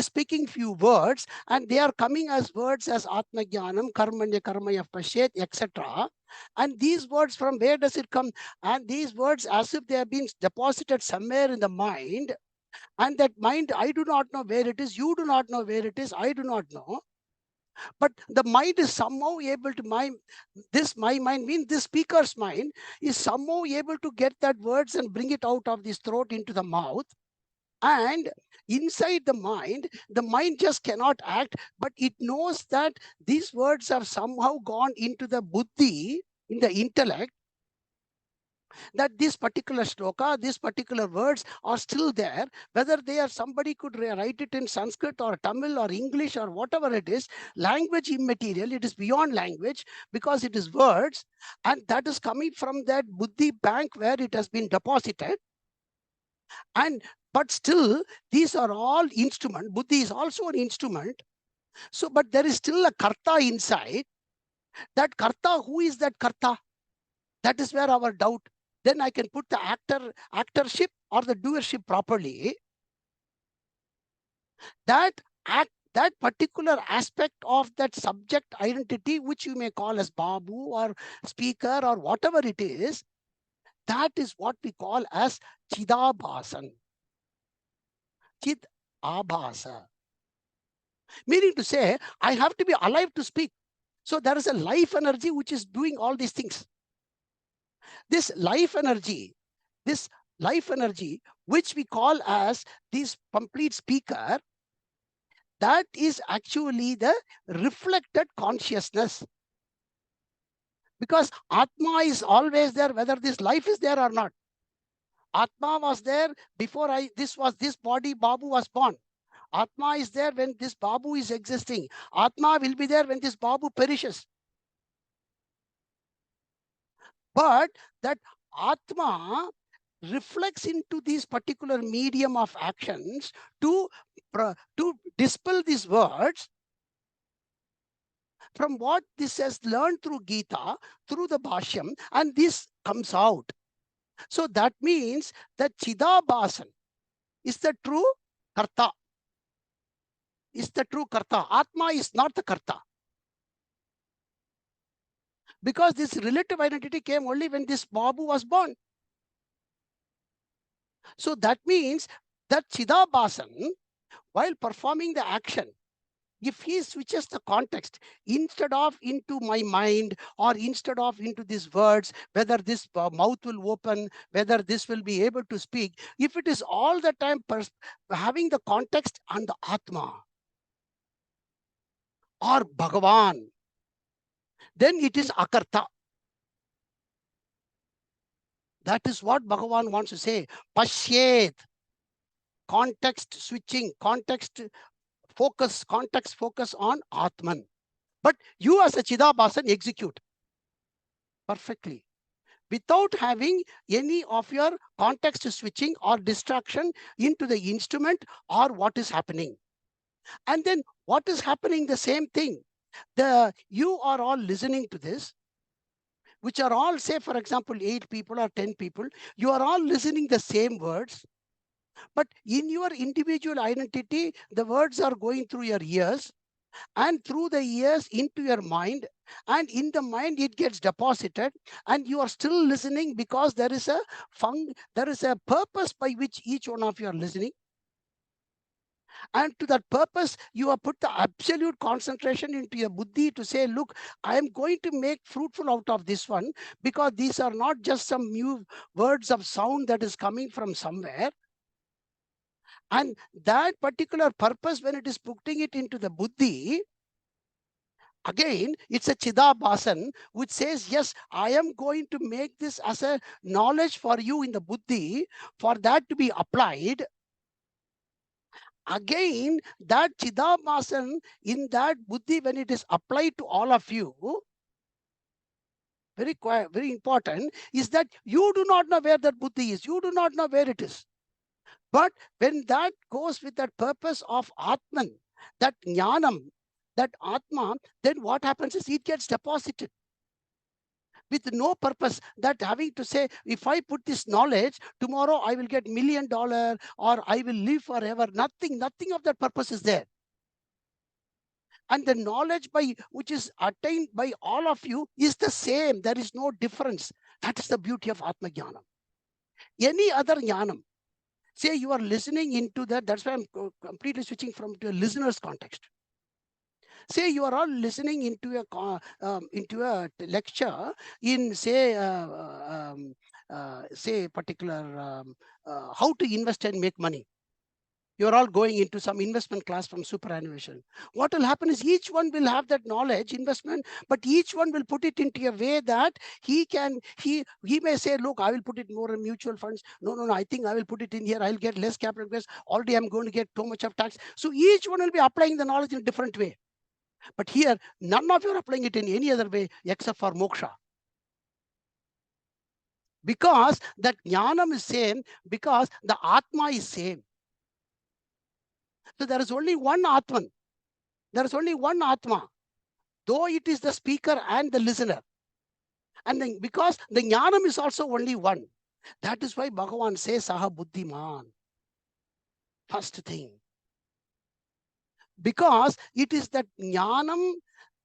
speaking few words, and they are coming as words as Atma Jnanam, Karmanya Karmaya Pasyet, etc. And these words, from where does it come? And these words, as if they have been deposited somewhere in the mind, and that mind, I do not know where it is, you do not know where it is, I do not know. But the mind is somehow able to, my mind means this speaker's mind is somehow able to get that words and bring it out of this throat into the mouth. And inside the mind just cannot act, but it knows that these words have somehow gone into the buddhi, in the intellect, that this particular shloka, these particular words are still there, whether somebody could write it in Sanskrit or Tamil or English or whatever it is, language immaterial, it is beyond language because it is words, and that is coming from that buddhi bank where it has been deposited. But still, these are all instrument. Buddhi is also an instrument. So, but there is still a karta inside. That karta, who is that karta? That is where our doubt. Then I can put the actorship or the doership properly. That that particular aspect of that subject identity, which you may call as Babu or speaker or whatever it is, that is what we call as Chidabhasan. Chid Abhasa. Meaning to say, I have to be alive to speak. So there is a life energy which is doing all these things. This life energy, which we call as this complete speaker, that is actually the reflected consciousness. Because Atma is always there, whether this life is there or not. Atma was there before this body, Babu, was born. Atma is there when this Babu is existing. Atma will be there when this Babu perishes. But that Atma reflects into these particular medium of actions to dispel these words from what this has learned through Gita, through the Bhashyam, and this comes out. So that means that Chidabhasan is the true Karta. Is the true Karta. Atma is not the Karta. Because this relative identity came only when this Babu was born. So that means that Chidabhasan, while performing the action, if he switches the context, instead of into my mind or instead of into these words, whether this mouth will open, whether this will be able to speak, if it is all the time having the context on the Atma or Bhagavan, then it is Akarta. That is what Bhagavan wants to say. Pasyet. Context switching, context focus on Atman. But you as a Chidabhasan execute perfectly without having any of your context switching or distraction into the instrument or what is happening. And then what is happening, the same thing. You are all listening to this, which are all, say, for example, 8 people or 10 people. You are all listening the same words. But in your individual identity, the words are going through your ears and through the ears into your mind, and in the mind it gets deposited, and you are still listening because there is a purpose by which each one of you are listening. And to that purpose, you have put the absolute concentration into your buddhi to say, look, I am going to make fruitful out of this one, because these are not just some new words of sound that is coming from somewhere. And that particular purpose, when it is putting it into the buddhi, again, it's a Chidabhasan, which says, yes, I am going to make this as a knowledge for you in the buddhi, for that to be applied. Again, that Chidabhasan in that buddhi, when it is applied to all of you, very important, is that you do not know where that buddhi is. You do not know where it is. But when that goes with that purpose of Atman, that Jnanam, that Atma, then what happens is it gets deposited with no purpose, that having to say, if I put this knowledge, tomorrow I will get $1 million or I will live forever. Nothing of that purpose is there. And the knowledge which is attained by all of you is the same. There is no difference. That is the beauty of Atma Jnanam. Any other Jnanam, say you are listening into that, that's why I'm completely switching from to a listener's context. Say you are all listening into a lecture in, say, particular how to invest and make money. You are all going into some investment class from superannuation. What will happen is each one will have that knowledge, investment, but each one will put it into a way that he may say, look, I will put it more in mutual funds. No, I think I will put it in here. I'll get less capital because already I'm going to get too much of tax. So each one will be applying the knowledge in a different way. But here, none of you are applying it in any other way except for moksha. Because that jnanam is same, because the Atma is same. So there is only one Atman. There is only one Atma, though it is the speaker and the listener. And then because the jnanam is also only one. That is why Bhagavan says, Saha Buddhiman. First thing. because it is that jnanam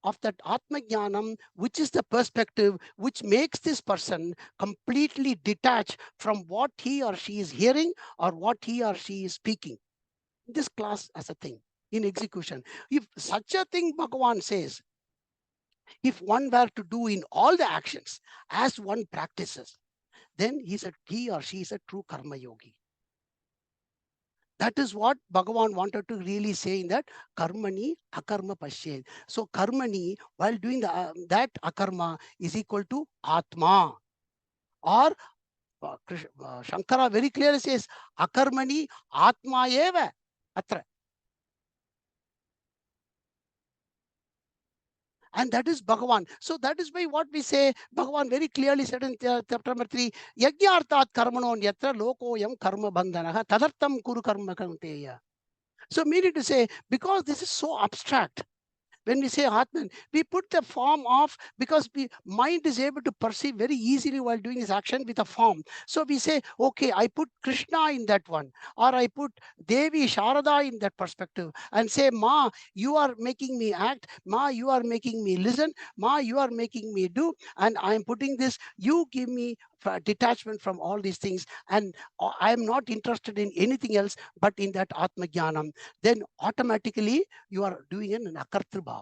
of that Atma Jnanam, which is the perspective which makes this person completely detached from what he or she is hearing or what he or she is speaking. This class as a thing in execution. If such a thing Bhagavan says, if one were to do in all the actions as one practices, then he or she is a true karma yogi. That is what Bhagavan wanted to really say in that karmani akarma pasyet. So karmani, while doing that akarma, is equal to atma. Or Shankara very clearly says akarmani atma eva atra. And that is Bhagavan. So that is why what we say, Bhagavan very clearly said in chapter number 3, Yajnartat karmanon yatra lokoyam karma bandhanaha tadartam kuru karma kanteya. So meaning to say, because this is so abstract, when we say Atman, we put the form of, because mind is able to perceive very easily while doing this action with a form. So we say, okay, I put Krishna in that one, or I put Devi Sharada in that perspective, and say, Ma, you are making me act, Ma, you are making me listen, Ma, you are making me do, and I am putting this, you give me detachment from all these things, and I am not interested in anything else but in that Atma Jnanam. Then automatically you are doing an akartru bhava.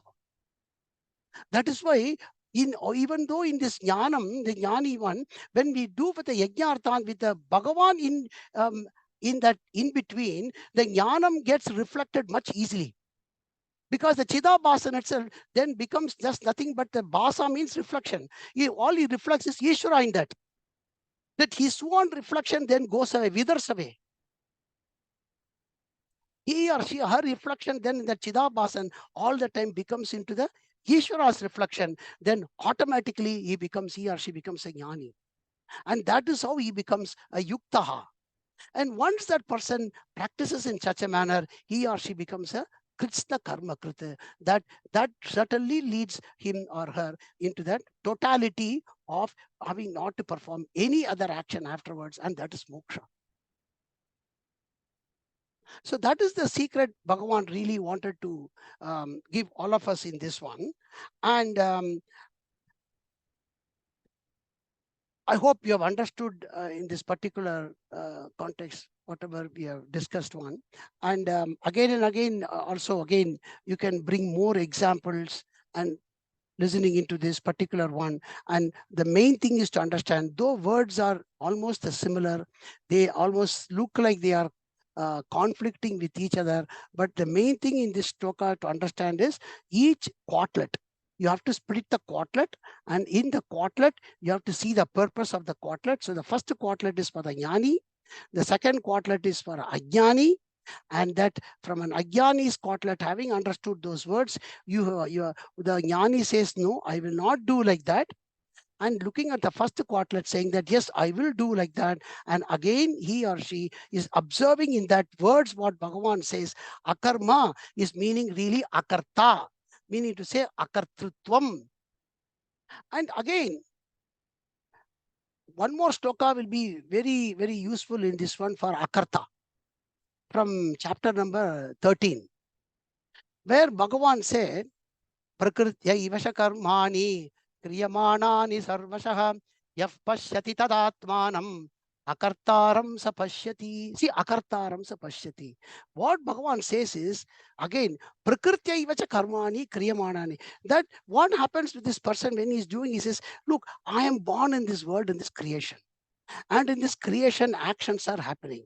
That is why even though in this jnanam, the jnani one, when we do with the yajnarthan with the Bhagavan in that in between, the jnanam gets reflected much easily. Because the Chidabhasa itself then becomes just nothing but the Bhasa means reflection. All he reflects is Ishvara in that. That his own reflection then goes away, withers away. He or she, her reflection then in the Chidabhasan all the time becomes into the Ishvara's reflection. Then automatically he or she becomes a jnani. And that is how he becomes a yuktaha. And once that person practices in such a manner, he or she becomes a Krishna karma krita. That certainly leads him or her into that totality of having not to perform any other action afterwards, and that is moksha. So that is the secret Bhagavan really wanted to give all of us in this one. And I hope you have understood in this particular context, whatever we have discussed one. And again and again, also again, you can bring more examples and listening into this particular one. And the main thing is to understand, though words are almost similar, they almost look like they are conflicting with each other. But the main thing in this shloka to understand is each quartlet. You have to split the quartlet, and in the quartlet, you have to see the purpose of the quartlet. So the first quartlet is for the jnani, the second quartlet is for ajnani, and that from an ajnani's quartlet, having understood those words, the jnani says, no, I will not do like that. And looking at the first quartlet saying that, yes, I will do like that. And again, he or she is observing in that words what Bhagavan says. Akarma is meaning really akarta, meaning to say akartrutvam. And again, one more shloka will be very, very useful in this one for akarta from chapter number 13, where Bhagavan said, Prakritya ivasha karmani kriyamanani sarvashaha yaf pashyati tadatmanam akartaram sa pashyati. See, akartaram sa pashyati. What Bhagavan says is, again, Prakritya ivacha karmani kriyamanani. That what happens with this person when he's doing, he says, look, I am born in this world, in this creation. And in this creation, actions are happening.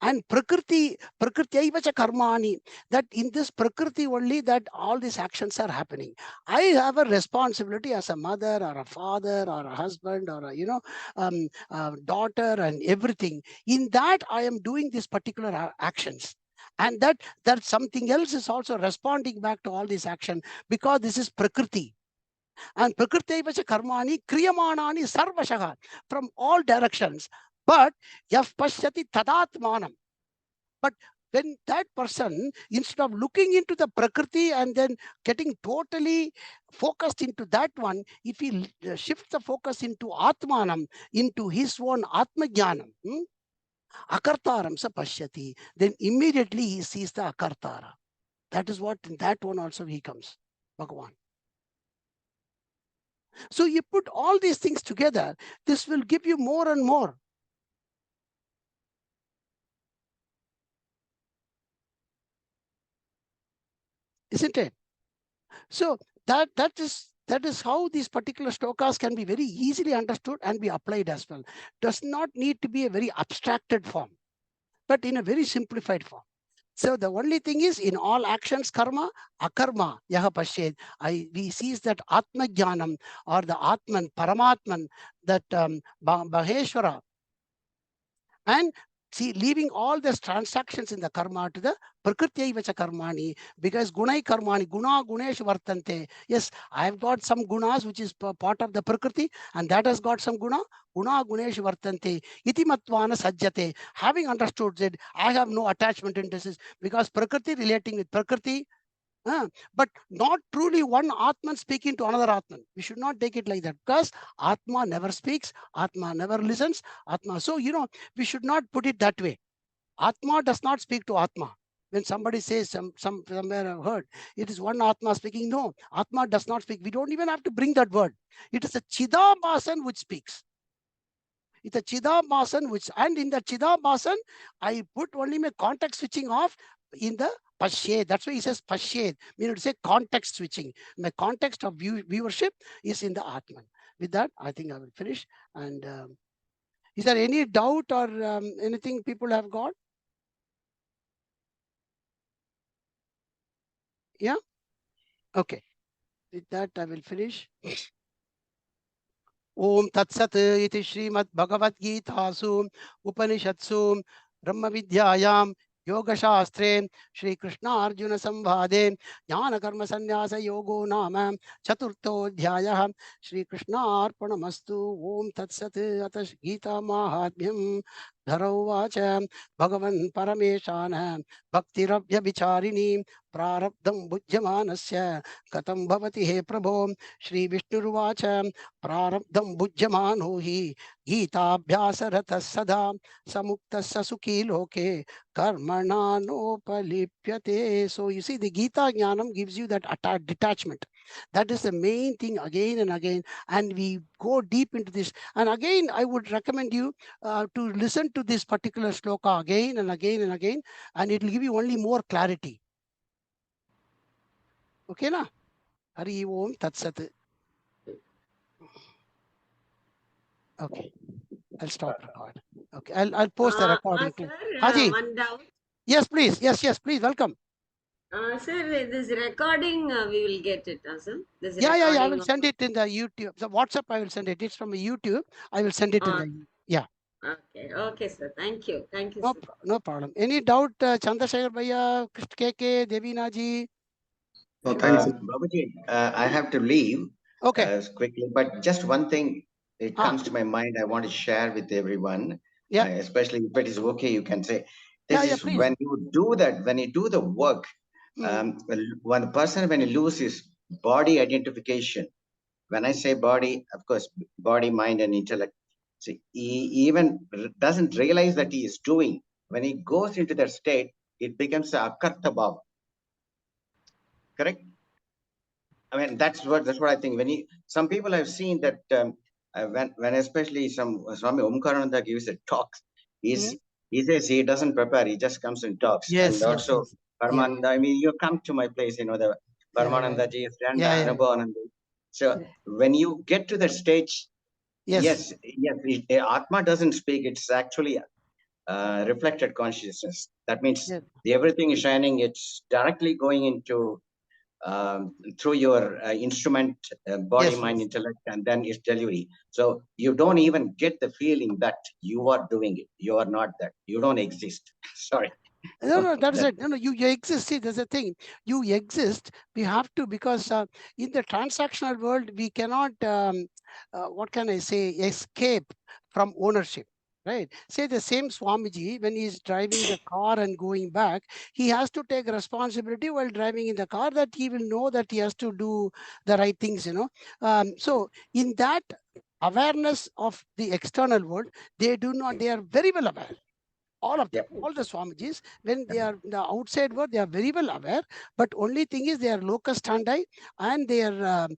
And prakriti aivacha karmani, that in this prakriti only that all these actions are happening. I have a responsibility as a mother or a father or a husband or a daughter and everything. In that I am doing these particular actions. And that something else is also responding back to all this action, because this is prakriti. And prakritevacha karmani kriyamanani sarvashaha, from all directions. But yaf pashyati tadatmanam. But when that person, instead of looking into the prakriti and then getting totally focused into that one, if he shifts the focus into atmanam, into his own atmajnanam, akartaram sa pashyati, then immediately he sees the akartara. That is what in that one also he comes, Bhagavan. So you put all these things together, this will give you more and more. Isn't it? So that is how these particular shlokas can be very easily understood and be applied as well. Does not need to be a very abstracted form, but in a very simplified form. So the only thing is, in all actions, karma, akarma, yaha pasyet, we sees that Atma Jnanam or the Atman, Paramatman, that Maheshwara, and see, leaving all these transactions in the karma to the prakriti vacha karmani, because gunai karmani, guna gunesh vartante. Yes, I have got some gunas which is part of the prakriti, and that has got some guna gunesh vartante. Iti matvana sajjate. Having understood that I have no attachment in this, because prakriti relating with prakriti. But not truly one Atman speaking to another Atman. We should not take it like that, because Atma never speaks, Atma never listens, Atma. So, we should not put it that way. Atma does not speak to Atma. When somebody says somewhere I've heard, it is one Atma speaking. No, Atma does not speak. We don't even have to bring that word. It is a Chidabhasan which speaks. It's a Chidabhasan which, and in the Chidabhasan, I put only my context switching off in the Pasyet. That's why he says Pasyet, meaning to say context switching. My context of viewership is in the Atman. With that, I think I will finish. And is there any doubt or anything people have got? Yeah? Okay. With that, I will finish. Om Tatsat iti Srimad Bhagavad Gitasu Upanishadsu Brahma Vidyayam Yoga Shastre Shri Krishna Arjuna Samvade Jnana Karma Sannyasa Yogo Nama Chaturtho Dhyayah Shri Krishna Arpanamastu. Om Tatsat Atash Gita Mahatmyam Dharau Vacha Bhagavan Parameshana Bhaktirabhya Vicharini Prarabdham Bhujyamanasya Katam Bhavati He Prabho Shri Vishnuruvacha Prarabdham Bhujyamano Hi Gita Sada Samukta Sasuki Loke Karmana Nopalipyate. So you see, the Gita Jnanam gives you that detachment. That is the main thing again and again. And we go deep into this. And again, I would recommend you to listen to this particular shloka again and again and again, and it will give you only more clarity. Okay, na? Hari Om Tat Sat. Okay, I'll stop record. Okay, I'll post the recording too. Sir, Haji. one doubt. Yes, please. Yes, please. Welcome. Sir, this recording, we will get it, sir? This Yeah. I recording will send it in the YouTube. The WhatsApp, I will send it. It's from a YouTube. I will send it in the, yeah. Okay, sir. Thank you. Thank you, No, sir. no problem. Any doubt, Chandrasekhar Bhaiya, KK, Devina ji? No, thanks, Babaji. I have to leave quickly, but just one thing, it comes to my mind, I want to share with everyone, especially if it is okay, you can say. This is please. when you do that, when you do the work, when the person, when he loses body identification, when I say body, of course, body, mind, and intellect, see, he even doesn't realize that he is doing. When he goes into that state, it becomes a akarta bhava. Correct? I mean, that's what I think. Some people I've seen that when especially some Swami Omkarananda gives a talk, he says he doesn't prepare, he just comes and talks. Yes, and also Paramananda, I mean, you come to my place, the Paramananda ji and Anubhavananda. So when you get to that stage, yes, Atma doesn't speak, it's actually reflected consciousness. That means everything is shining, it's directly going into through your instrument, body, mind, intellect, and then its delivery. So you don't even get the feeling that you are doing it. You are not that. You don't exist. Sorry. No, that is it. No, you exist. See, there's a thing. You exist. We have to, because in the transactional world, we cannot, what can I say, escape from ownership. Right. Say the same Swamiji, when he's driving the car and going back, he has to take responsibility while driving in the car, that he will know that he has to do the right things, So in that awareness of the external world, they are very well aware. All of them, all the Swamijis, when they are in the outside world, they are very well aware. But only thing is, they are locus standi, and their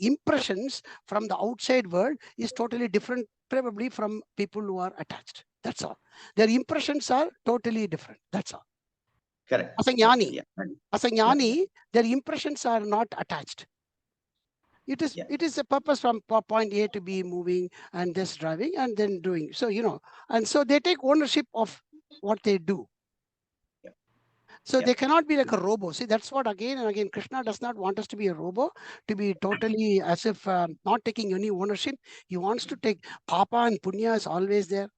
impressions from the outside world is totally different, probably from people who are attached. That's all. Their impressions are totally different. That's all. Correct. As a jnani, Yeah. their impressions are not attached. It is a purpose from point A to B, moving and just driving and then doing. So, and so they take ownership of what they do. So they cannot be like a robo. See, that's what again and again, Krishna does not want us to be a robo, to be totally as if not taking any ownership. He wants to take Papa and Punya is always there.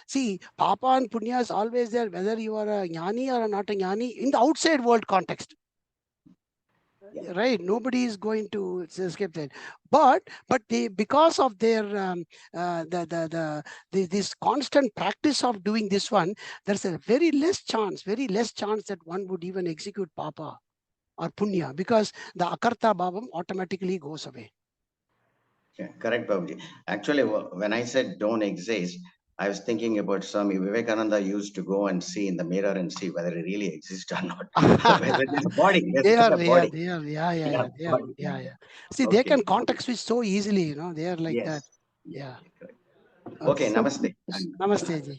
See, Papa and Punya is always there, whether you are a jnani or not a jnani, in the outside world context. Right, nobody is going to escape that, but they, because of their this constant practice of doing this one, there's a very less chance that one would even execute Papa or Punya, because the Akarta Bhavam automatically goes away. Yeah, correct, Babuji. Actually, when I said don't exist, I was thinking about Swami Vivekananda used to go and see in the mirror and see whether it really exists or not. Whether there's a body. They are. See, they can context switch so easily, they are like that. Yeah. Okay, So, namaste. Namaste ji.